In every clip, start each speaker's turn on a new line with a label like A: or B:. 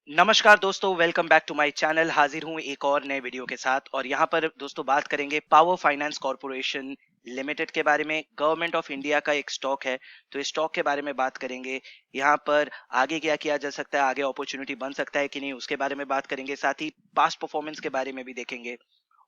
A: नमस्कार दोस्तों, welcome back to my channel. हाजिर हूँ एक और नए वीडियो के साथ और यहाँ पर दोस्तों बात करेंगे पावर फाइनेंस कॉर्पोरेशन लिमिटेड के बारे में। गवर्नमेंट ऑफ इंडिया का एक स्टॉक है, तो इस स्टॉक के बारे में बात करेंगे। यहाँ पर आगे क्या किया जा सकता है, आगे अपॉर्चुनिटी बन सकता है कि नहीं, उसके बारे में बात करेंगे। साथ ही पास्ट परफॉर्मेंस के बारे में भी देखेंगे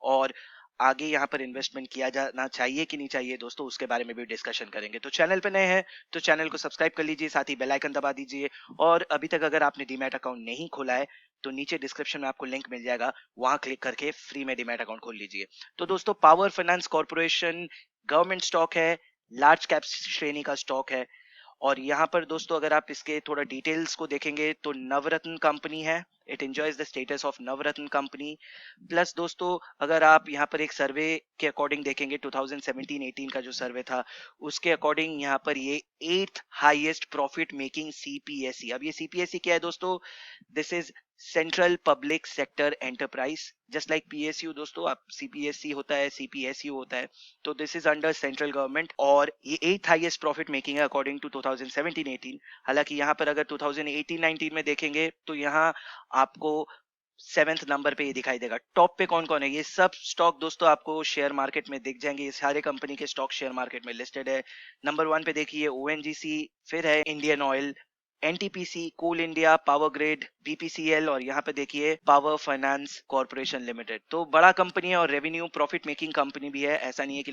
A: और आगे यहाँ पर इन्वेस्टमेंट किया जाना चाहिए कि नहीं चाहिए दोस्तों, उसके बारे में भी डिस्कशन करेंगे। तो चैनल पे नए हैं तो चैनल को सब्सक्राइब कर लीजिए, साथ ही बेल आइकन दबा दीजिए। और अभी तक अगर आपने डीमैट अकाउंट नहीं खोला है तो नीचे डिस्क्रिप्शन में आपको लिंक मिल जाएगा, वहां क्लिक करके फ्री में डीमैट अकाउंट खोल लीजिए। तो दोस्तों power finance corporation government stock है, लार्ज कैप श्रेणी का स्टॉक है। और यहाँ पर दोस्तों अगर आप इसके थोड़ा डिटेल्स को देखेंगे तो नवरत्न कंपनी है। It enjoys the status of Navratna company. Plus दोस्तों अगर आप यहाँ पर एक सर्वे के अकॉर्डिंग देखेंगे, 2017-18 का जो सर्वे था उसके अकॉर्डिंग यहाँ पर ये 8th highest profit making CPSE. अब ये सीपीएसई क्या है दोस्तों? This is central public sector enterprise. Just like PSU दोस्तों, आप सीपीएससी होता है, सीपीएसयू होता है, तो this is under central government और ये 8th हाईएस्ट प्रॉफिट मेकिंग है अकॉर्डिंग टू 2017-18। हालांकि यहाँ पर अगर 2018-19 में देखेंगे तो यहाँ आपको 7th नंबर पे ये दिखाई देगा। टॉप पे कौन कौन है? ये सब स्टॉक दोस्तों आपको शेयर मार्केट में दिख जाएंगे। ये सारे कंपनी के स्टॉक शेयर मार्केट में लिस्टेड है। नंबर 1 पे देखिए ओएनजीसी, फिर है इंडियन ऑयल, एनटीपीसी, कोल इंडिया, पावर ग्रिड, बीपीसीएल और यहाँ पे देखिए पावर फाइनेंस कॉर्पोरेशन लिमिटेड। तो बड़ा कंपनी है और रेवेन्यू प्रॉफिट मेकिंग कंपनी भी है, ऐसा नहीं है कि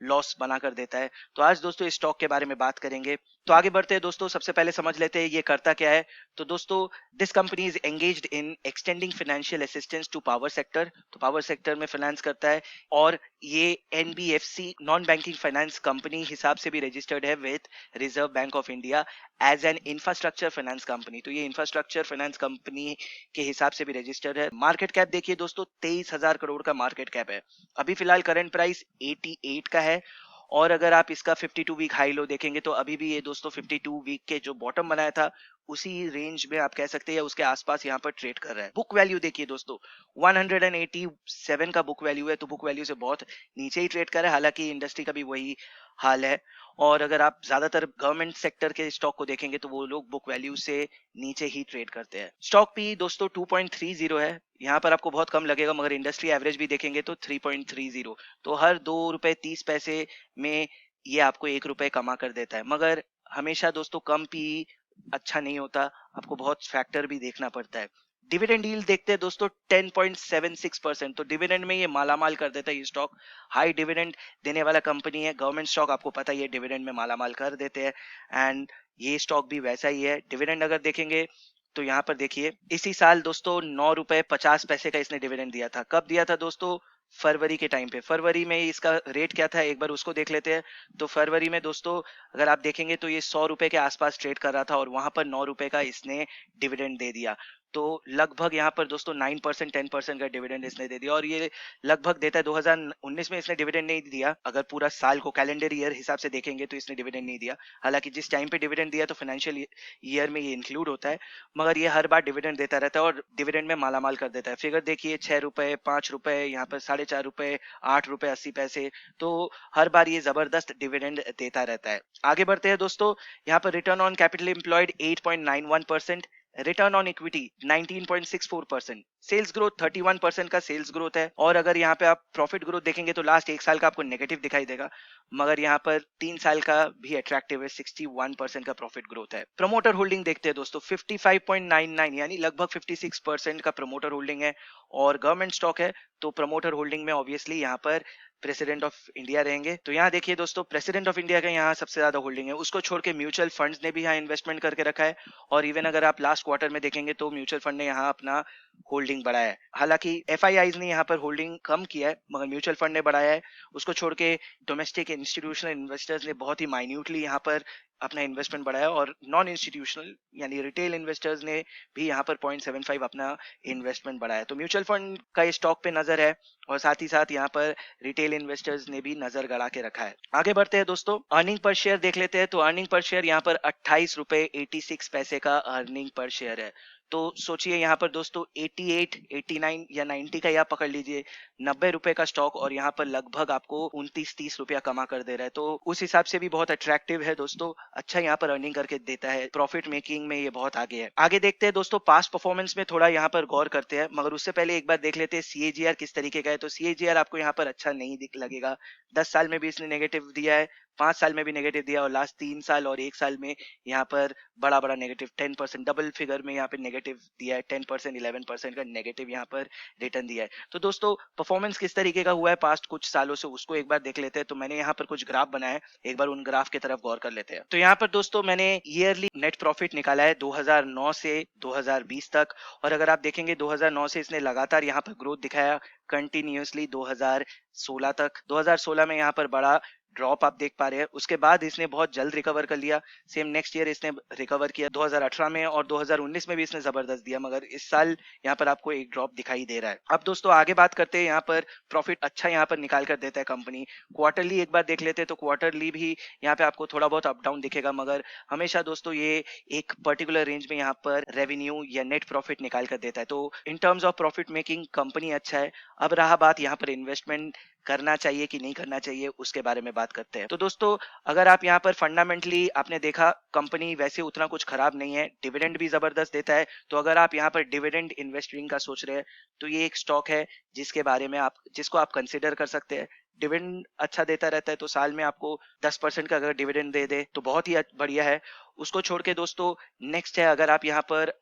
A: लॉस बना कर देता है। तो आज दोस्तों इस स्टॉक के बारे में बात करेंगे। तो आगे बढ़ते हैं दोस्तों, सबसे पहले समझ लेते हैं ये करता क्या है। तो दोस्तों this company is engaged in extending financial assistance to power sector. तो पावर सेक्टर में फाइनेंस करता है और ये NBFC non banking finance company हिसाब से भी रजिस्टर्ड है with reserve bank of India as an infrastructure finance company. तो ये इंफ्रास्ट्रक्चर फाइनेंस कंपनी के हिसाब से भी रजिस्टर्ड है। मार्केट कैप देखिए दोस्तों, 23,000 करोड़ का मार्केट कैप है। अभी फिलहाल करंट प्राइस 88 का है। और अगर आप इसका 52 वीक हाई लो देखेंगे तो अभी भी ये दोस्तों 52 वीक के जो बॉटम बनाया था उसी रेंज में आप कह सकते हैं, उसके आसपास यहाँ पर ट्रेड कर रहा है। बुक वैल्यू देखिए दोस्तों, 187 का बुक वैल्यू है, तो बुक वैल्यू से बहुत नीचे ही ट्रेड कर रहा है। हालांकि इंडस्ट्री का भी वही हाल है। और अगर आप ज्यादातर गवर्नमेंट सेक्टर के स्टॉक को देखेंगे तो वो लोग बुक वैल्यू से नीचे ही ट्रेड करते हैं। स्टॉक पी दोस्तों 2.30 है। यहाँ पर आपको बहुत कम लगेगा, मगर इंडस्ट्री एवरेज भी देखेंगे तो 3.30। तो हर 2 रुपए 30 पैसे में ये आपको 1 रुपए कमा कर देता है। मगर हमेशा दोस्तों कम पी अच्छा नहीं होता, आपको बहुत फैक्टर भी देखना पड़ता है। डिविडेंड यील्ड देखते हैं दोस्तों 10.76%। तो डिविडेंड में ये मालामाल कर देता है ये स्टॉक। हाई डिविडेंड देने वाला कंपनी है। गवर्नमेंट स्टॉक आपको पता ही है डिविडेंड में मालामाल कर देते हैं, एंड ये स्टॉक भी वैसा ही है। डिविडेंड अगर देखेंगे तो यहाँ पर देखिए इसी साल दोस्तों 9 रुपए 50 पैसे का इसने डिविडेंड दिया था। कब दिया था दोस्तों? फरवरी के टाइम पे। फरवरी में इसका रेट क्या था एक बार उसको देख लेते हैं। तो फरवरी में दोस्तों अगर आप देखेंगे तो ये 100 रुपए के आसपास ट्रेड कर रहा था और वहां पर 9 रुपए का इसने डिविडेंड दे दिया। तो लगभग यहाँ पर दोस्तों 9% 10% का डिविडेंड इसने दे दिया। और ये लगभग देता है, 2019 में इसने डिविडेंड नहीं दिया। अगर पूरा साल को कैलेंडर ईयर हिसाब से देखेंगे तो इसने डिविडेंड नहीं दिया। हालांकि जिस टाइम पे डिविडेंड दिया तो फाइनेंशियल ईयर में ये इंक्लूड होता है, मगर ये हर बार डिविडेंड देता रहता है और डिविडेंड में मालामाल कर देता है। फिगर देखिए 6 रुपए 5 रुपए, यहाँ पर 4.5 रुपए, 8 रुपए 80 पैसे। तो हर बार ये जबरदस्त डिविडेंड देता रहता है। आगे बढ़ते हैं दोस्तों, यहाँ पर return on capital employed 8.91%, return on equity 19.64%, sales growth 31% का सेल्स ग्रोथ है। और अगर यहाँ पे आप प्रॉफिट ग्रोथ देखेंगे तो लास्ट एक साल का आपको नेगेटिव दिखाई देगा, मगर यहाँ पर 3 साल का भी अट्रैक्टिव है, 61% का प्रॉफिट ग्रोथ है। प्रमोटर होल्डिंग देखते हैं दोस्तों 55.99 यानी लगभग 56% का प्रमोटर होल्डिंग है। और गवर्नमेंट स्टॉक है तो प्रमोटर होल्डिंग में ऑब्वियसली यहाँ पर प्रेसिडेंट ऑफ इंडिया रहेंगे। तो यहाँ देखिए दोस्तों प्रेसिडेंट ऑफ इंडिया का यहाँ सबसे ज्यादा होल्डिंग है, उसको छोड़ के म्यूचुअल फंड्स ने भी यहाँ इन्वेस्टमेंट करके रखा है। और इवन अगर आप लास्ट क्वार्टर में देखेंगे तो म्यूचुअल फंड ने यहाँ अपना होल्डिंग बढ़ाया है। हालांकि एफआईआईज ने यहाँ पर होल्डिंग कम किया है, मगर म्यूचुअल फंड ने बढ़ाया है। उसको छोड़ के डोमेस्टिक इंस्टीट्यूशनल इन्वेस्टर्स ने बहुत ही माइन्यूटली यहाँ पर अपना इन्वेस्टमेंट बढ़ाया और नॉन इंस्टीट्यूशनल यानी रिटेल इन्वेस्टर्स ने भी यहाँ पर 0.75 अपना इन्वेस्टमेंट बढ़ाया। तो म्यूचुअल फंड का इस स्टॉक पे नजर है और साथ ही साथ यहाँ पर रिटेल इन्वेस्टर्स ने भी नजर गड़ा के रखा है। आगे बढ़ते हैं दोस्तों, अर्निंग पर शेयर देख लेते हैं। तो अर्निंग पर शेयर यहाँ पर 28 रुपए 86 पैसे का अर्निंग पर शेयर है। तो सोचिए यहाँ पर दोस्तों 88, 89 या 90 का या पकड़ लीजिए 90 रुपए का स्टॉक, और यहाँ पर लगभग आपको 29-30 रुपया कमा कर दे रहा है। तो उस हिसाब से भी बहुत अट्रैक्टिव है दोस्तों, अच्छा यहाँ पर अर्निंग करके देता है, प्रॉफिट मेकिंग में ये बहुत आगे है। आगे देखते हैं दोस्तों, पास्ट परफॉर्मेंस में थोड़ा यहाँ पर गौर करते हैं, मगर उससे पहले एक बार देख लेते हैं सीएजीआर किस तरीके का है। तो सीएजीआर आपको यहाँ पर अच्छा नहीं दिख लगेगा, 10 साल में भी इसने नेगेटिव दिया है, 5 साल में भी नेगेटिव दिया, और लास्ट 3 साल और 1 साल में यहाँ पर बड़ा बड़ा नेगेटिव 10%, डबल फिगर में यहाँ पे नेगेटिव दिया है, 10%, 11% का नेगेटिव यहाँ पर रिटर्न दिया है। तो दोस्तों परफॉर्मेंस किस तरीके का हुआ है पास्ट कुछ सालों से, उसको एक बार देख लेते हैं। तो मैंने यहाँ पर कुछ ग्राफ बनाया है, एक बार उन ग्राफ की तरफ गौर कर लेते हैं। तो यहाँ पर दोस्तों मैंने ईयरली नेट प्रॉफिट निकाला है 2009 से 2020 तक, और अगर आप देखेंगे 2009 से इसने लगातार यहाँ पर ग्रोथ दिखाया कंटिन्यूअसली 2016 तक। 2016 में यहाँ पर बड़ा ड्रॉप आप देख पा रहे हैं, उसके बाद इसने बहुत जल्द रिकवर कर लिया, सेम नेक्स्ट ईयर इसने रिकवर किया 2018 में, और 2019 में भी इसने जबरदस्त दिया, मगर इस साल यहाँ पर आपको एक ड्रॉप दिखाई दे रहा है। अब दोस्तों आगे बात करते हैं, यहाँ पर प्रॉफिट अच्छा यहाँ पर निकाल कर देता है कंपनी। क्वार्टरली एक बार देख लेते हैं, तो क्वार्टरली भी यहाँ पे आपको थोड़ा बहुत अप डाउन दिखेगा, मगर हमेशा दोस्तों ये एक पर्टिकुलर रेंज में यहाँ पर रेवेन्यू या नेट प्रॉफिट निकाल कर देता है। तो in terms of profit making company अच्छा है। अब रहा बात यहाँ पर इन्वेस्टमेंट करना चाहिए कि नहीं करना चाहिए, उसके बारे में बात करते हैं। तो दोस्तों अगर आप यहाँ पर फंडामेंटली आपने देखा, कंपनी वैसे उतना कुछ खराब नहीं है, डिविडेंड भी जबरदस्त देता है। तो अगर आप यहाँ पर डिविडेंड इन्वेस्टिंग का सोच रहे हैं, तो ये एक स्टॉक है जिसके बारे में जिसको आप कंसिडर कर सकते हैं। डिविडेंड अच्छा देता रहता है, तो साल में आपको 10% का अगर डिविडेंड दे दे तो बहुत ही बढ़िया है। उसको छोड़ के दोस्तों नेक्स्ट है, अगर आप यहाँ पर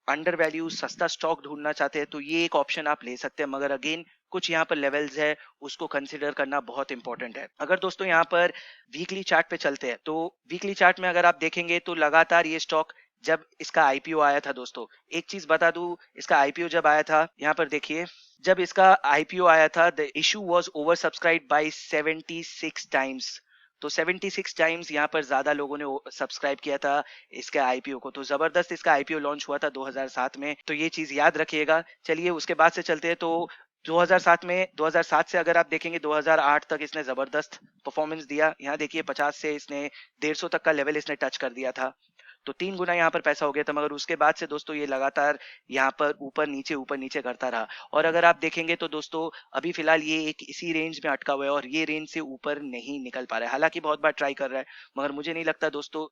A: अंडर वैल्यू सस्ता स्टॉक ढूंढना चाहते हैं, तो ये एक ऑप्शन आप ले सकते हैं, मगर अगेन कुछ यहाँ पर लेवल्स है, उसको कंसिडर करना बहुत इंपॉर्टेंट है। अगर दोस्तों यहाँ पर वीकली चार्ट पे चलते हैं, तो वीकली चार्ट में अगर आप देखेंगे तो लगातार ये स्टॉक, जब इसका आईपीओ आया था दोस्तों, एक चीज बता दूं, इसका आईपीओ जब आया था, यहाँ पर देखिए, जब इसका आईपीओ आया था the issue was over subscribe by 76 times. तो 76 टाइम्स यहाँ पर ज्यादा लोगों ने सब्सक्राइब किया था इसके आईपीओ को। तो जबरदस्त इसका आईपीओ लॉन्च हुआ था 2007 में, तो ये चीज याद रखिएगा। चलिए उसके बाद से चलते हैं, तो 2007 से अगर आप देखेंगे 2008 तक इसने जबरदस्त परफॉर्मेंस दिया। यहाँ देखिए 50 से इसने 150 तक का लेवल इसने टच कर दिया था, तो 3 गुना यहाँ पर पैसा हो गया था। मगर उसके बाद से दोस्तों ये लगातार यहाँ पर ऊपर नीचे करता रहा, और अगर आप देखेंगे तो दोस्तों अभी फिलहाल ये एक इसी रेंज में अटका हुआ है, और ये रेंज से ऊपर नहीं निकल पा रहा है। हालांकि बहुत बार ट्राई कर रहा है, मगर मुझे नहीं लगता दोस्तों,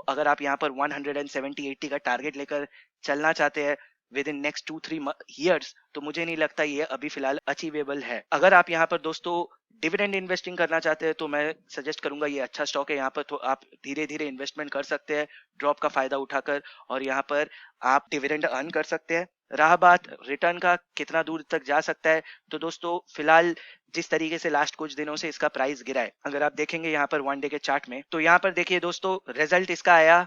A: अगर आप यहाँ पर 170-80 का टारगेट लेकर चलना चाहते हैं विद इन नेक्स्ट 2-3 ईयर्स, तो मुझे नहीं लगता ये अभी फिलहाल अचीवेबल है। अगर आप यहाँ पर दोस्तों डिविडेंड इन्वेस्टिंग करना चाहते हैं, तो मैं सजेस्ट करूंगा ये अच्छा स्टॉक है। यहाँ पर तो आप धीरे धीरे इन्वेस्टमेंट कर सकते हैं ड्रॉप का फायदा उठाकर, और यहाँ पर आप डिविडेंड अर्न कर सकते हैं। रहा बात रिटर्न का कितना दूर तक जा सकता है, तो दोस्तों फिलहाल जिस तरीके से लास्ट कुछ दिनों से इसका प्राइस गिरा है, अगर आप देखेंगे यहाँ पर 1 डे के चार्ट में, तो यहाँ पर देखिए दोस्तों रिजल्ट इसका आया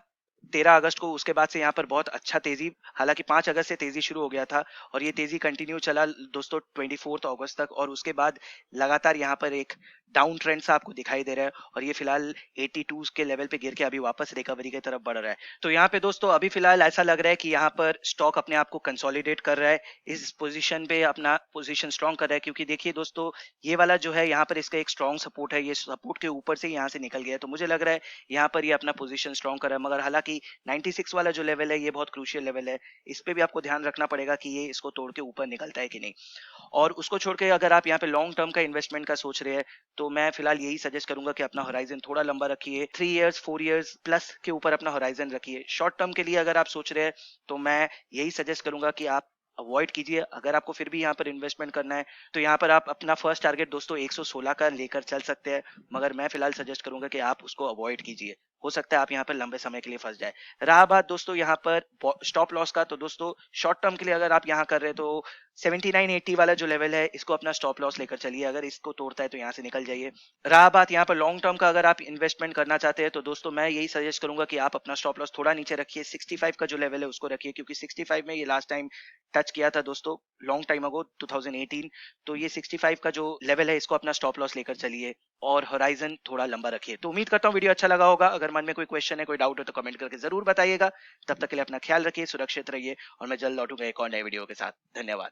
A: 13 अगस्त को। उसके बाद से यहाँ पर बहुत अच्छा तेजी, हालांकि 5 अगस्त से तेजी शुरू हो गया था, और ये तेजी कंटिन्यू चला दोस्तों 24 अगस्त तक, और उसके बाद लगातार यहाँ पर एक डाउन ट्रेंड सा आपको दिखाई दे रहा है, और ये फिलहाल 82 के लेवल पे गिर के अभी वापस रिकवरी की तरफ बढ़ रहा है। तो यहाँ पे दोस्तों अभी फिलहाल ऐसा लग रहा है कि यहाँ पर स्टॉक अपने आप को कंसोलिडेट कर रहा है, इस पोजीशन पे अपना पोजीशन स्ट्रॉन्ग कर रहा है, क्योंकि देखिए दोस्तों ये वाला जो है यहाँ पर इसका एक स्ट्रॉन्ग सपोर्ट है, ये सपोर्ट के ऊपर से यहाँ से निकल गया है। तो मुझे लग रहा है यहाँ पर ये अपना पोजीशन स्ट्रॉन्ग कर रहा है, मगर हालांकि 96 वाला जो लेवल है ये बहुत क्रूशियल लेवल है, इस पे भी आपको ध्यान रखना पड़ेगा कि ये इसको तोड़ के ऊपर निकलता है कि नहीं। और उसको छोड़ के अगर आप यहाँ पे लॉन्ग टर्म का इन्वेस्टमेंट का सोच रहे हैं, तो मैं फिलहाल यही सजेस्ट करूंगा कि अपना होराइजन थोड़ा लंबा रखिए, 3 इयर्स 4 इयर्स प्लस के ऊपर अपना होराइजन रखिए। शॉर्ट टर्म के लिए अगर आप सोच रहे हैं, तो मैं यही सजेस्ट करूंगा कि आप अवॉइड कीजिए। अगर आपको फिर भी यहाँ पर इन्वेस्टमेंट करना है, तो यहाँ पर आप अपना फर्स्ट टारगेट दोस्तों 116 का लेकर चल सकते हैं, मगर मैं फिलहाल सजेस्ट करूंगा कि आप उसको अवॉइड कीजिए, हो सकता है आप यहाँ पर लंबे समय के लिए फंस जाए। रहा बात दोस्तों यहाँ पर स्टॉप लॉस का, तो दोस्तों शॉर्ट टर्म के लिए अगर आप यहाँ कर रहे हैं, तो 79-80 वाला जो लेवल है इसको अपना स्टॉप लॉस लेकर चलिए, अगर इसको तोड़ता है तो यहाँ से निकल जाइए। रहा बात यहाँ पर लॉन्ग टर्म का, अगर आप इन्वेस्टमेंट करना चाहते हैं, तो दोस्तों मैं यही सजेस्ट करूंगा कि आप अपना स्टॉप लॉस थोड़ा नीचे रखिए, 65 का जो लेवल है उसको रखिए, क्योंकि 65 में ये लास्ट टाइम टच किया था दोस्तों लॉन्ग टाइम अगो 2018। तो ये 65 का जो लेवल है इसको अपना स्टॉप लॉस लेकर चलिए, और होराइजन थोड़ा लंबा रखिए। तो उम्मीद करता हूँ वीडियो अच्छा लगा होगा। अगर मन में कोई क्वेश्चन है, कोई डाउट है, तो कमेंट करके जरूर बताइएगा। तब तक के लिए अपना ख्याल रखिए, सुरक्षित रहिए, और मैं जल्द लौटूंगा एक और नए वीडियो के साथ। धन्यवाद।